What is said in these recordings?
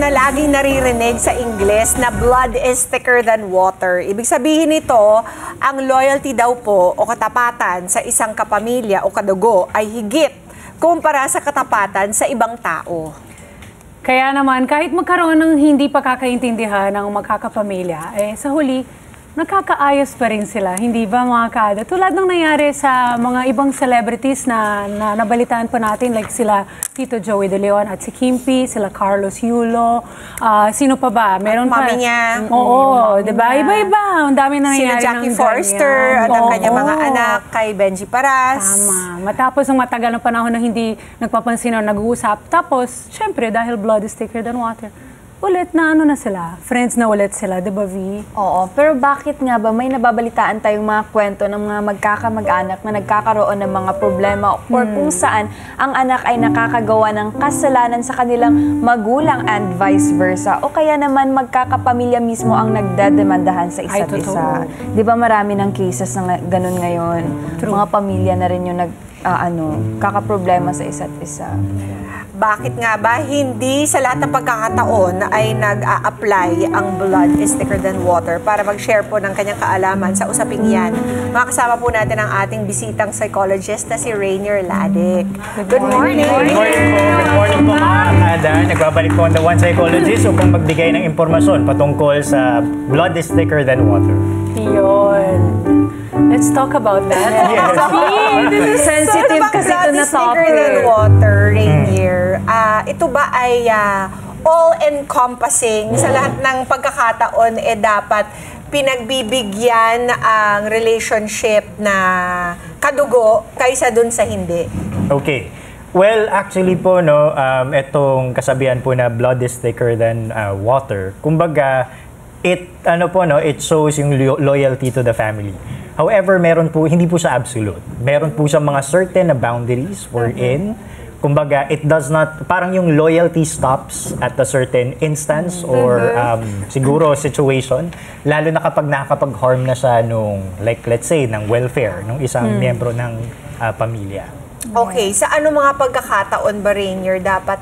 na laging naririnig sa Ingles na blood is thicker than water. Ibig sabihin nito, ang loyalty daw po o katapatan sa isang kapamilya o kadugo ay higit kumpara sa katapatan sa ibang tao. Kaya naman, kahit magkaroon ng hindi pagkakaintindihan ng magkakapamilya, sa huli, nagkakaayos pa rin sila, hindi ba mga kada? Tulad ng nangyari sa mga ibang celebrities na nabalitaan po natin, like sila Tito Joey De Leon at si Kimpi, sila Carlos Yulo, sino pa ba? Meron pa. Mami niya. Oo, di ba? Iba-iba. Ang dami na nangyari. Sila Jackie Forster at ang kanyang mga anak kay Benji Paras. Tama. Matapos ng matagal na panahon na hindi nagpapansin o nag-uusap. Tapos, syempre, dahil blood is thicker than water, ulit na sila. Friends na ulit sila, di ba, V? Oo, pero bakit nga ba may nababalitaan tayong mga kwento ng mga magkakamag-anak na nagkakaroon ng mga problema or kung saan ang anak ay nakakagawa ng kasalanan sa kanilang magulang and vice versa o kaya naman magkakapamilya mismo ang nagdedemandahan sa isa't isa. Di ba marami ng cases na ganun ngayon? True. Mga pamilya na rin yung kakaproblema sa isa't isa. Bakit nga ba hindi sa lahat ng pagkakataon ay nag-a-apply ang blood is thicker than water para mag-share po ng kanyang kaalaman sa usaping yan? Makakasama po natin ang ating bisitang psychologist na si Rainier Ladik. Good morning! Good morning po! Good morning po mga kada. Nagbabalik po ang The One Psychologist upang magbigay ng impormasyon patungkol sa blood is thicker than water. Yun. Let's talk about that. Yes. This is sensitive kasi ito na topic. Thicker than water, Rainier. Ito ba ay all-encompassing sa lahat ng pagkakataon dapat pinagbibigyan ang relationship na kadugo kaysa dun sa hindi? Okay. Well, actually po, itong kasabihan po na blood is thicker than water, kumbaga, it shows yung loyalty to the family. However, hindi po siya absolute. Meron po siya mga certain na boundaries we're in. Kumbaga, it does not, parang yung loyalty stops at a certain instance or siguro situation. Lalo na kapag nakakapag-harm na siya nung, like let's say, ng welfare, ng isang miyembro ng pamilya. Okay, sa ano mga pagkakataon ba, Rainier, dapat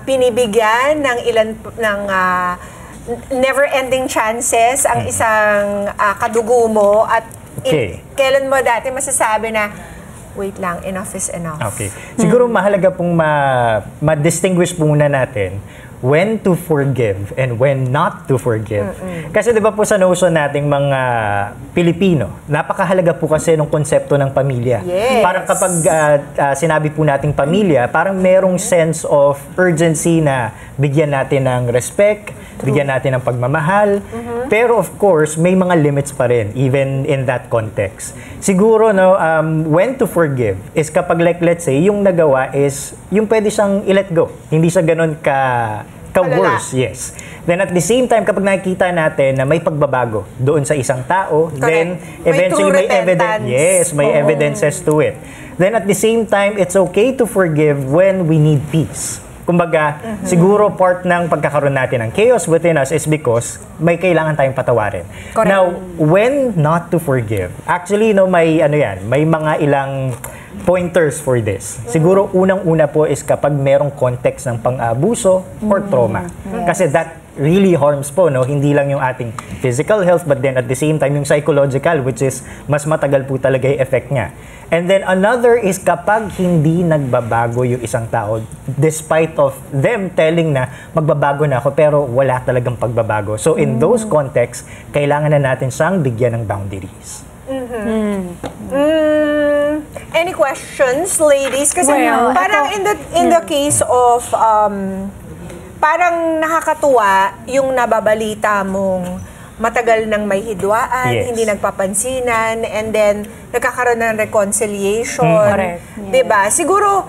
pinibigyan ng never-ending chances ang isang kadugo mo at kailan mo dati masasabi na wait lang, enough is enough? Okay. Siguro mahalaga pong ma-distinguish muna natin when to forgive and when not to forgive. Kasi 'di ba po sa notion nating mga Pilipino, napakahalaga po kasi ng konsepto ng pamilya. Yes. Parang kapag sinabi po nating pamilya, parang merong sense of urgency na bigyan natin ng respect, bigyan natin ng pagmamahal. Pero of course, may mga limits pa rin even in that context. Siguro when to forgive is kapag like let's say yung nagawa is yung pwede siyang i-let go. Hindi siya ganun ka-worse, yes. Then at the same time, kapag nakikita natin na may pagbabago doon sa isang tao, then eventually may evidence. Yes, may evidences to it. Then at the same time, it's okay to forgive when we need peace. Kumbaga, siguro part ng pagkakaroon natin ng chaos within us is because may kailangan tayong patawarin. Correct. Now, when not to forgive, actually, may mga ilang pointers for this. Siguro unang-una po is kapag merong context ng pang-abuso or trauma. Kasi that really harms po, hindi lang yung ating physical health but then at the same time yung psychological, which is mas matagal po talaga yung effect niya. And then another is kapag hindi nagbabago yung isang tao despite of them telling na magbabago na ako pero wala talagang pagbabago. So in those contexts, kailangan na natin siyang bigyan ng boundaries. Any questions, ladies? Kasi parang in the case of parang nakakatuwa yung nababalita mong matagal nang may hidwaan, hindi nagpapansinan, and then nagkakaroon ng reconciliation. Correct. Diba? Siguro,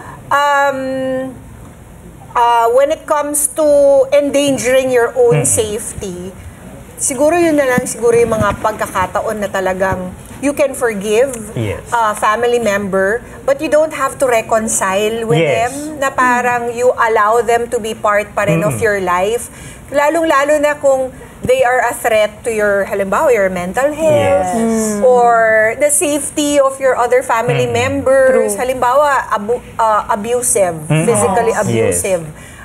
when it comes to endangering your own safety, siguro yun na lang siguro yung mga pagkakataon na talagang you can forgive a family member, but you don't have to reconcile with them, na parang you allow them to be part pa rin of your life. Lalong-lalo na kung they are a threat to your, halimbawa, your mental health, or the safety of your other family members. Halimbawa, abusive, physically abusive.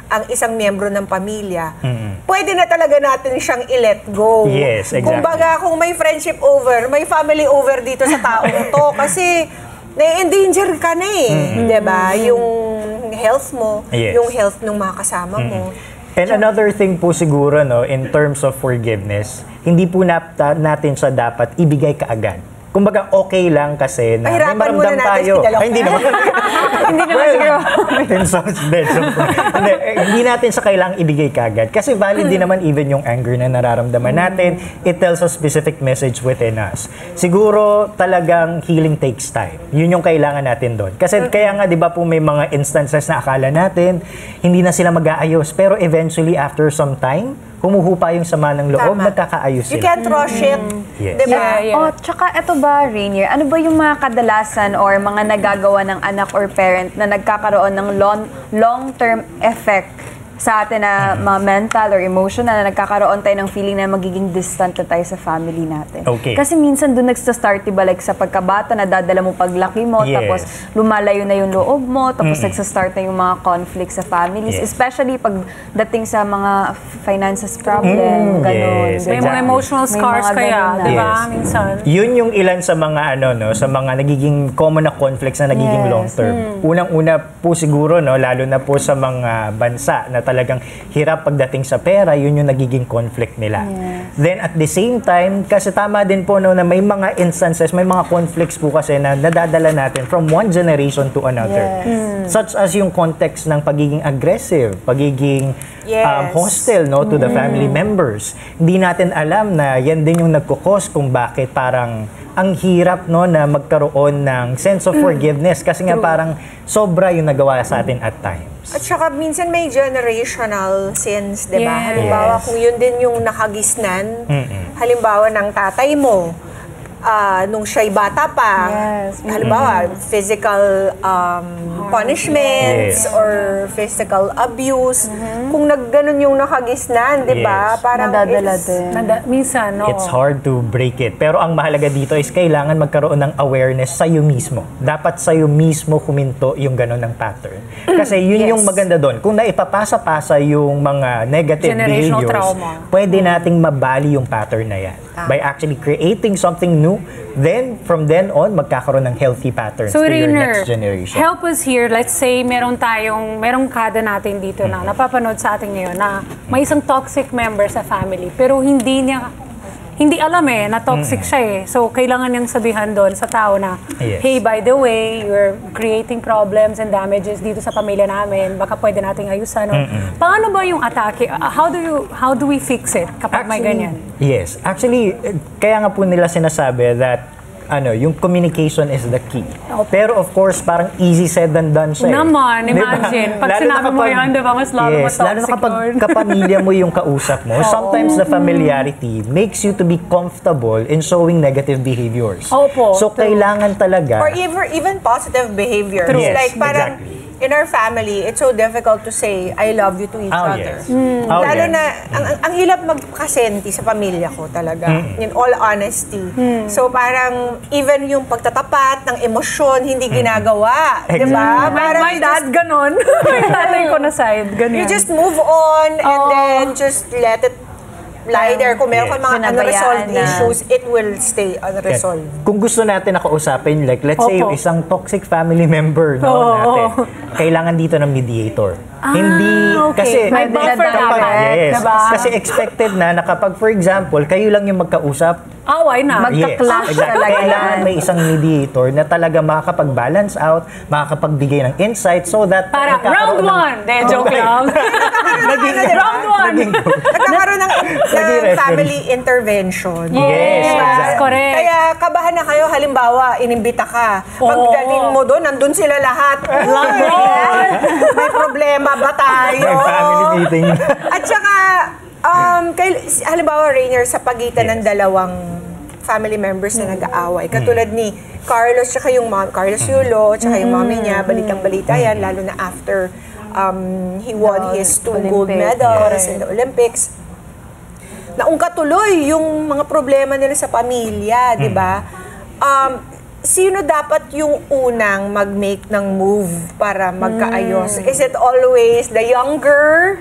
ang isang miyembro ng pamilya, pwede na talaga natin siyang i-let go. Yes, exactly. Kumbaga, kung may friendship over, may family over dito sa taong to, kasi na-endanger ka na diba? Yung health mo, yung health ng mga kasama mo. And another thing po siguro, no, in terms of forgiveness, hindi po natin siya dapat ibigay kaagad. Kumbaga, okay lang kasi na may maramdam tayo. Ay, hindi naman. Hindi naman siguro. Hindi natin siya kailangang ibigay kagad. Kasi valid din naman even yung anger na nararamdaman natin. It tells a specific message within us. Siguro talagang healing takes time. Yun yung kailangan natin doon. Kasi kaya nga, di ba po may mga instances na akala natin, hindi na sila mag-aayos. Pero eventually, after some time, humuhupa yung sama ng loob, nagkakaayos sila. You can't rush it. Yes. Diba? Oh, tsaka eto ba, Rainier, ano ba yung mga kadalasan or mga nagagawa ng anak or parent na nagkakaroon ng long-term effect sa atin na mga mental or emotional na nagkakaroon tayo ng feeling na magiging distant na tayo sa family natin. Okay. Kasi minsan doon nagsa-start, diba, like sa pagkabata, nadadala mo paglaki mo, tapos lumalayo na yung loob mo, tapos nagsa-start na yung mga conflicts sa families, especially pagdating sa mga finances problem, ganun. May mga emotional scars kaya, diba, minsan. Yun yung ilan sa mga sa mga nagiging common na conflicts na nagiging long term. Unang-una po siguro, no, lalo na po sa mga bansa na talagang hirap pagdating sa pera, yun yung nagiging conflict nila. Then at the same time, kasi tama din po, no, na may mga instances, may mga conflicts po kasi na nadadala natin from one generation to another. Such as yung context ng pagiging aggressive, pagiging hostile, no, to the family members. Hindi natin alam na yan din yung nagkukos kung bakit parang ang hirap, no, na magkaroon ng sense of forgiveness kasi nga parang sobra yung nagawa sa atin at times. At saka minsan may generational sins, diba? Halimbawa, kung yun din yung nakagisnan, halimbawa ng tatay mo, nung siya'y bata pa, halimbawa, physical punishments or physical abuse, kung nagganon yung nakagisnan, di ba? Parang nadadala din. Minsan, no? It's hard to break it. Pero ang mahalaga dito is kailangan magkaroon ng awareness sa'yo mismo. Dapat sa'yo mismo huminto yung ganon ng pattern. Kasi yun yung maganda doon. Kung naipapasa-pasa yung mga negative behaviors, trauma, pwede nating mabali yung pattern na yan. By actually creating something new, then from then on, magkakaroon ng healthy patterns to your next generation. Help us here. Let's say merong kada natin dito na napapanood sa atin ngayon na may isang toxic member sa family pero hindi alam na toxic siya So, kailangan niyang sabihan doon sa tao na, hey, by the way, you're creating problems and damages dito sa pamilya namin. Baka pwede nating ayusan. Paano ba yung atake? How do we fix it kapag may ganyan? Yes. Actually, kaya nga po nila sinasabi that yung communication is the key. Pero of course, parang easy said than done siya. Naman, imagine. Pag sinabi mo yan, diba, mas lalo mas toxic. Lalo na kapag kapamilya mo yung kausap mo, sometimes the familiarity makes you to be comfortable in showing negative behaviors. So, kailangan talaga. Or even positive behaviors. Yes, like parang, in our family, it's so difficult to say, I love you to each other. Lalo na, ang hirap magkasenti sa pamilya ko talaga, in all honesty. So parang, even yung pagtatapat ng emosyon, hindi ginagawa. Diba? My dad, ganon. May tatay ko na side, ganyan. You just move on and then just let it lie there. Kung meron kang mga unresolved issues, it will stay unresolved. Kung gusto natin nakausapin, like let's say yung isang toxic family member natin, kailangan dito ng mediator. Hindi kasi may buffer dapat. Kasi expected na kapag for example, kayo lang yung magkausap, why not? Magka-clash talaga. Kailangan may isang mediator na talaga makakapag-balance out, makakapagbigay ng insight so that para round 1! Joke lang. Round 1! Nagkakaroon ng family intervention. Yes, exactly. Correct. Kaya kabahan na kayo, halimbawa, inimbita ka. Pagdating mo doon, nandun sila lahat. May problema ba tayo? May family meeting. At saka, halimbawa, Rainier, sa pagitan ng dalawang family members na nag-aaway. Katulad ni Carlos, tsaka yung Carlos Yulo, tsaka yung mommy niya, balitang-balita yan, lalo na after he won his 2 gold medals in the Olympics. Naungkat tuloy yung mga problema nila sa pamilya, di ba? sino dapat yung unang mag-make ng move para magkaayos? Is it always the younger?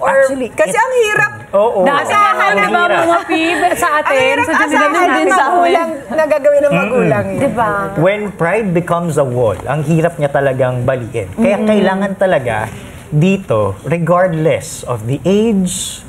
Or, Actually, kasi ang hirap. Oo. Nasahan, di ba, mga pib sa Ang atin? hirap Sa asahan din ng sa magulang na gagawin ng magulang yun. Diba? When pride becomes a wall, ang hirap niya talagang baliin. Kaya kailangan talaga dito, regardless of the age,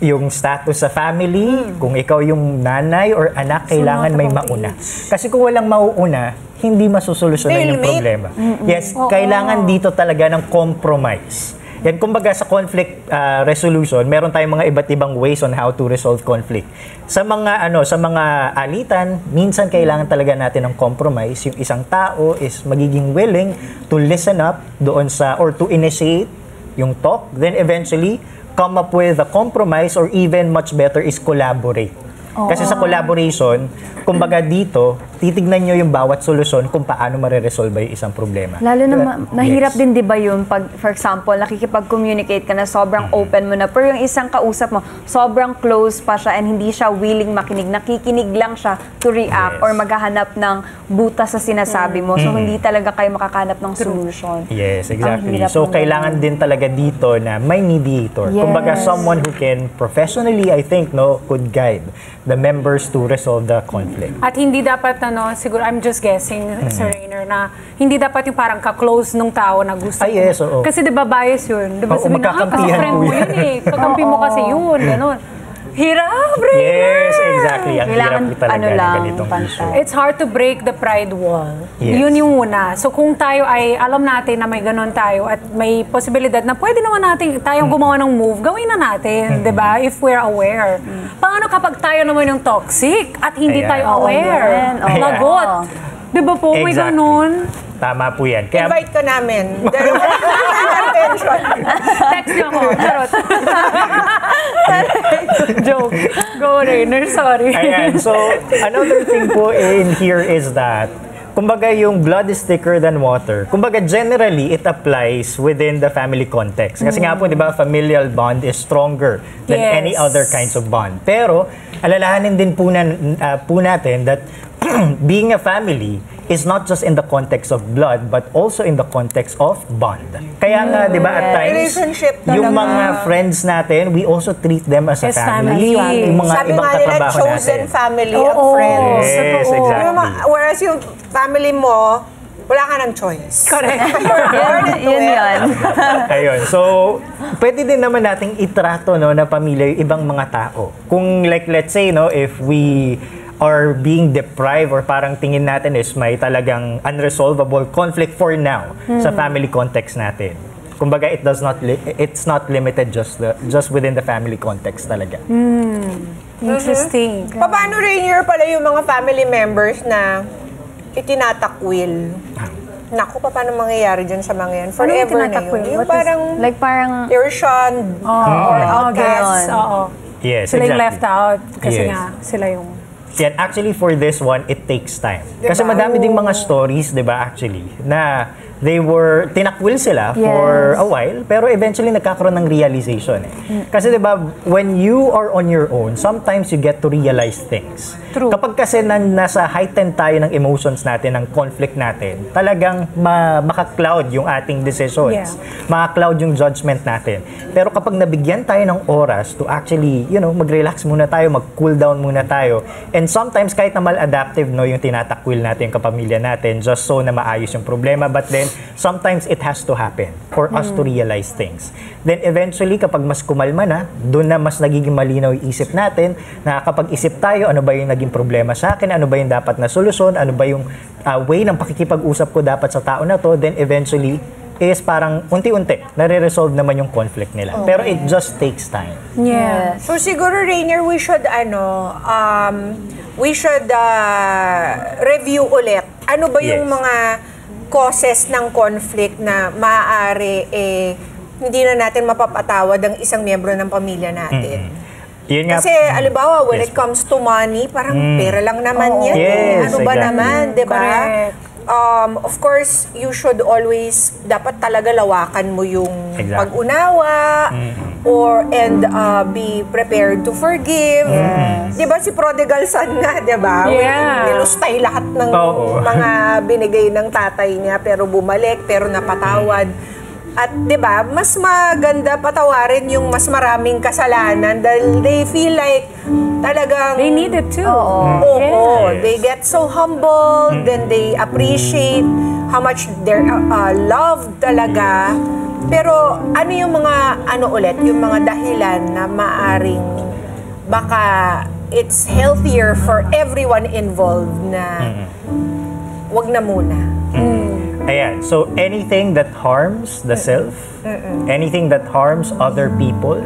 yung status sa family, kung ikaw yung nanay or anak, kailangan may mauna. Kasi kung walang mauuna, hindi masusolusyonan yung problema. Yes, kailangan dito talaga ng compromise. Yan, kumbaga sa conflict resolution, meron tayong mga iba't ibang ways on how to resolve conflict. Sa mga alitan, minsan kailangan talaga natin ng compromise. Yung isang tao is magiging willing to listen up doon or to initiate yung talk, then eventually come up with a compromise, or even much better is collaborate. Kasi sa collaboration, kumbaga dito, titignan nyo yung bawat solusyon kung paano mareresolve yung isang problema. Lalo na nahirap din 'di ba yun pag for example nakikipag-communicate ka na sobrang open mo na pero yung isang kausap mo sobrang close pa siya and hindi siya willing makinig, nakikinig lang siya to react or maghahanap ng butas sa sinasabi mo. So hindi talaga kayo makakahanap ng solution. Yes, exactly. Ang hirap So naman. kailangan din talaga dito na may mediator. Yes. Kumbaga someone who can professionally, I think, could guide the members to resolve the conflict. At hindi dapat, siguro, I'm just guessing, Sir Rainer, na hindi dapat yung parang ka-close nung tao na gusto Ay, yes, oo. Kasi di ba bias yun? Di ba Oo, sabihin na, kasi magkakampihan friend po mo yan." yun eh. Kakampi mo kasi yun, gano'n. Hirap, Rainer! Yes, exactly. Ang Kailangan, hirap talaga ng ganitong pantay. issue. It's hard to break the pride wall. Yes. Yun yung una. So kung tayo ay alam natin na may ganun tayo at may posibilidad na pwede naman natin tayong gumawa ng move, gawin na natin, 'di ba? If we're aware. Paano kapag tayo naman yung toxic at hindi Ayan. tayo aware? yan. Oo. Lagot. 'Di ba po? May Exactly. ganun. Tama po yan. Kaya, Invite ka namin. Dahil attention. Text niyo ako. Charot. Joke. Go, Rainer. Sorry. ayan. So, another thing po in here is that, kumbaga yung blood is thicker than water. Kumbaga generally, it applies within the family context. Kasi nga po, di ba, familial bond is stronger than Yes. any other kinds of bond. Pero, alalahanin din po natin that being a family is not just in the context of blood, but also in the context of bond. Kaya nga, di ba, at times, Relationship yung talaga. mga friends natin, we also treat them as a As family. family. Yung mga Sabi ibang nga nila, katrabaho chosen natin. family ang Oo. friends. Yes, Totoo. exactly. Whereas yung family mo, wala ka ng choice. Correct. Yun yan. Ayun. So, pwede din naman nating itrato na pamilya yung ibang mga tao. Kung let's say, if we are being deprived or parang tingin natin is may talagang unresolvable conflict for now sa family context natin. Kumbaga, it's not limited just within the family context talaga. Interesting. Paano Rainier pala yung mga family members na itinatakwil? Naku, paano mangyayari dyan sa mga yan? Ano yung Forever na tinatakwil? yun. Yung What is- parang Like parang you're shunned or outcast. ganon. Oo. Yes, Sila yung exactly. left out kasi Yes. nga sila yung Yan, actually for this one, it takes time. Kasi Diba? madami ding mga stories, 'di ba, actually, na tinakwil sila for a while, pero eventually nagkakaroon ng realization. Kasi 'di ba, when you are on your own, sometimes you get to realize things. True. Kapag kasi nasa heightened tayo ng emotions natin, ng conflict natin, talagang maka-cloud yung ating decisions. Yeah. Maka-cloud yung judgment natin. Pero kapag nabigyan tayo ng oras to actually, mag-relax muna tayo, mag-cool down muna tayo, and sometimes kahit na maladaptive yung tinatakwil natin yung kapamilya natin just so na maayos yung problema, but then sometimes it has to happen for us to realize things. Then eventually kapag mas kumalma na, doon na mas nagiging malinaw yung isip natin, nakakapag-isip tayo, ano ba yung naging problema sa akin, ano ba yung dapat na solusyon, ano ba yung way ng pakikipag-usap ko dapat sa tao na to, then eventually is parang unti-unti nare-resolve naman yung conflict nila. Pero it just takes time. yeah. So siguro Rainier, we should review ulit. Ano ba yung Yes. mga causes ng conflict na maaari hindi na natin mapapatawad ang isang miyembro ng pamilya natin? Yun nga. Kasi, alibawa, when Yes. it comes to money, parang pera lang naman yan. Yes, Ano ba exactly. naman, di ba? Correct. Of course, you should always, dapat talaga lawakan mo yung Exactly. pag-unawa, and be prepared to forgive. Di ba si prodigal son nga, di ba? Yeah. Nilustay lahat ng mga binigay ng tatay niya, pero bumalik, pero napatawad. At 'di ba, mas maganda patawarin yung mas maraming kasalanan dahil they feel like talagang They need it too. Oo. They get so humble, then they appreciate how much they're loved talaga. Pero ano yung mga yung mga dahilan na maaring baka it's healthier for everyone involved na wag na muna. Ayan. So, anything that harms the self, anything that harms other people,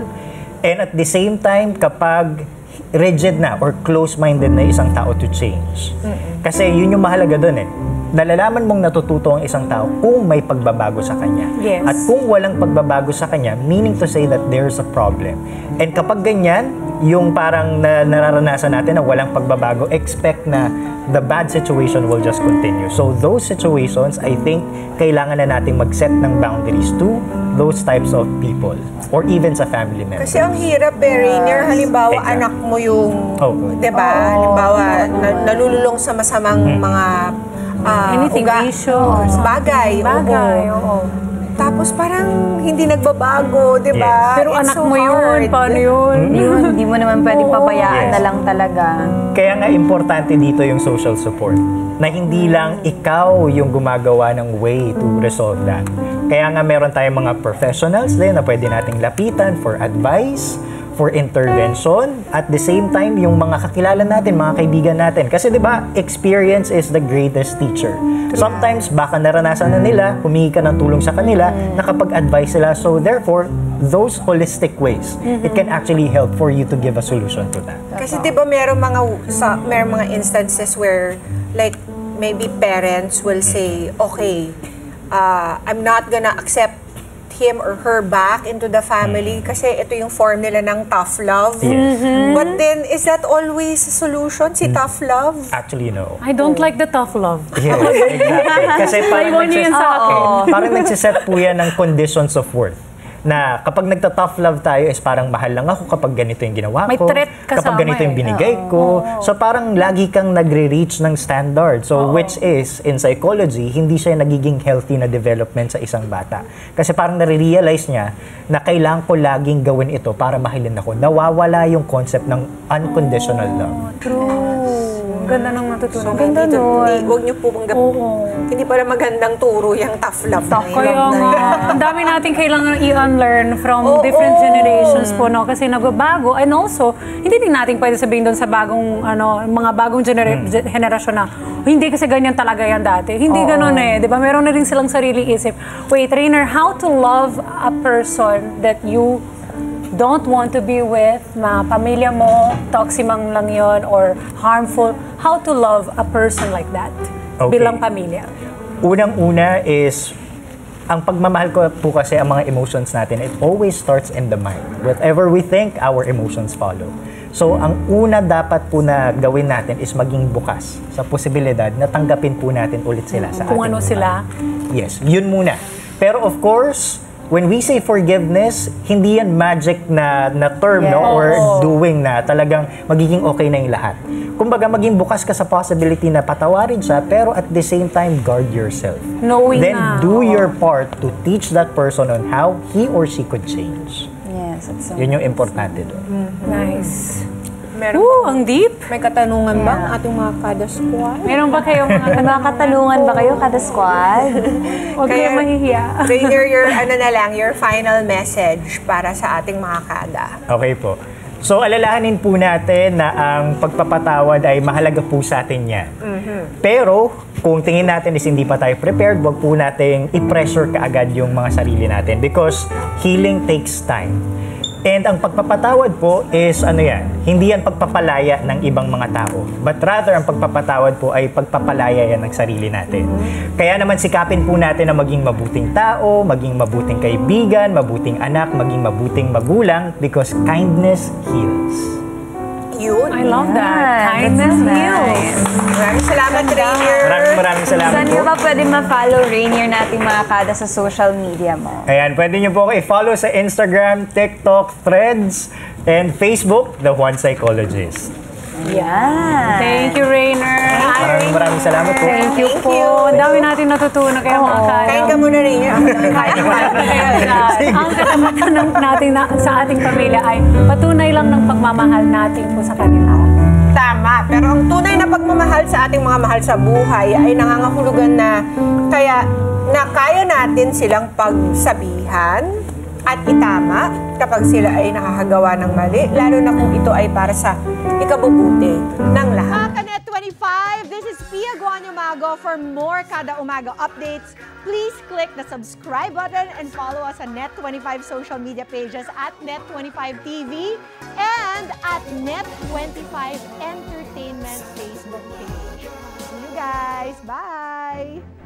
and at the same time, kapag rigid na or close-minded na isang tao to change. Kasi yun yung mahalaga doon eh. Nalalaman mong natututo ang isang tao kung may pagbabago sa kanya. Yes. At kung walang pagbabago sa kanya, meaning to say that there's a problem. And kapag ganyan, yung parang nararanasan natin na walang pagbabago, expect na the bad situation will just continue. So those situations, I think, kailangan na nating mag-set ng boundaries to those types of people or even sa family members. Kasi ang hirap, Rainier, halimbawa anak mo yung, diba? Halimbawa, nalululong sa masamang mga Anything vicious. Bagay. Oo. Tapos parang hindi nagbabago, di ba? Yes. Pero It's anak so mo yun, hard. paano yun? Hindi mo naman pwedeng pabayaan na lang talaga. Kaya nga importante dito yung social support. Na hindi lang ikaw yung gumagawa ng way to resolve that. Kaya nga meron tayong mga professionals din na pwede nating lapitan for advice, for intervention, at the same time yung mga kakilala natin, mga kaibigan natin. Kasi 'di ba, experience is the greatest teacher. Sometimes baka naranasan na nila, humingi ka ng tulong sa kanila, nakapag-advise sila. So therefore, those holistic ways, it can actually help for you to give a solution to that. Kasi 'di ba merong mga instances where like maybe parents will say, okay, I'm not gonna accept him or her back into the family kasi ito yung form nila ng tough love. Yes. But then, is that always a solution, si tough love? Actually, no. I don't like the tough love. Yes, exactly. Kasi Iwan niyo yan sa akin. parang nagsiset po yan ng conditions of worth. Na kapag nagta-tough love tayo is parang mahal lang ako kapag ganito yung ginawa ko. May threat kasama kapag ganito yung binigay ko. So parang lagi kang nagre-reach ng standard. So which is, in psychology, hindi siya nagiging healthy na development sa isang bata. Kasi parang nare-realize niya na kailangan ko laging gawin ito para mahalin ako. Nawawala yung concept ng unconditional love. True. Ganda nang natutunan. Ganda nun. Huwag niyo po hindi pala magandang turo yung tough love. Kaya nga, ang dami natin kailangan i-unlearn from different generations po, no? Kasi nagbabago. And also, hindi din natin pwede sabihin doon sa bagong, mga bagong henerasyon na, hindi kasi ganyan talaga yan dati. Hindi ganun eh. Di ba? Meron na rin silang sarili isip. Wait, Rainier, how to love a person that you don't want to be with, mga pamilya mo, toxic man lang yun, or harmful. How to love a person like that bilang pamilya? Unang-una is, ang pagmamahal ko po kasi ang mga emotions natin, it always starts in the mind. Whatever we think, our emotions follow. So, ang una dapat po na gawin natin is maging bukas sa posibilidad na tanggapin po natin ulit sila sa ating Kung ano buhay. sila. Yes, yun muna. Pero of course, when we say forgiveness, hindi yan magic na term, no? Or doing na talagang magiging okay na yung lahat. Kumbaga, maging bukas ka sa possibility na patawarin siya, pero at the same time, guard yourself. Knowing Then na. do your part to teach that person on how he or she could change. Yes, it's so Yun yung importante doon. Nice. Meron Ang deep. may katanungan ba ang ating mga kada squad? Meron ba kayong mga Nakatalungan ba kayo kada squad? Huwag kayong mahihiya. Rainier, your final message para sa ating mga kada. Okay po. So, alalahanin po natin na ang pagpapatawad ay mahalaga po sa atin yan. Pero, kung tingin natin is hindi pa tayo prepared, wag po nating i-pressure kaagad yung mga sarili natin because healing takes time. And ang pagpapatawad po is hindi yan pagpapalaya ng ibang mga tao. But rather, ang pagpapatawad po ay pagpapalaya yan ng sarili natin. Kaya naman sikapin po natin na maging mabuting tao, maging mabuting kaibigan, mabuting anak, maging mabuting magulang because kindness heals. yun. I love that. Kindness heals. Maraming salamat, Rainier. Maraming salamat Saan po. nyo ba pwede ma-follow Rainier nating mga kada sa social media mo? Ayan, pwede nyo po ako i-follow sa Instagram, TikTok, Threads, and Facebook, The Juan Psychologist. Yan. Thank you, Rainer. Maraming salamat po. Thank you po. Ang dami natin natutunan kaya mga kada. Kain ka muna, Rainier. Ang katamatan natin sa ating pamilya ay patunay lang ng pagmamahal natin po sa kanila. Tama. Pero ang tunay na pagmamahal sa ating mga mahal sa buhay ay nangangahulugan na kaya natin silang pagsabihan at itama kapag sila ay nakakagawa ng mali, lalo na kung ito ay para sa ikabubuti ng lahat. Kanet 25, this is Pia Guanyo Mago. For more Kada Umaga updates, please click the subscribe button and follow us on Net25 social media pages at Net25 TV and at Net25 Entertainment Facebook page. See you guys. Bye!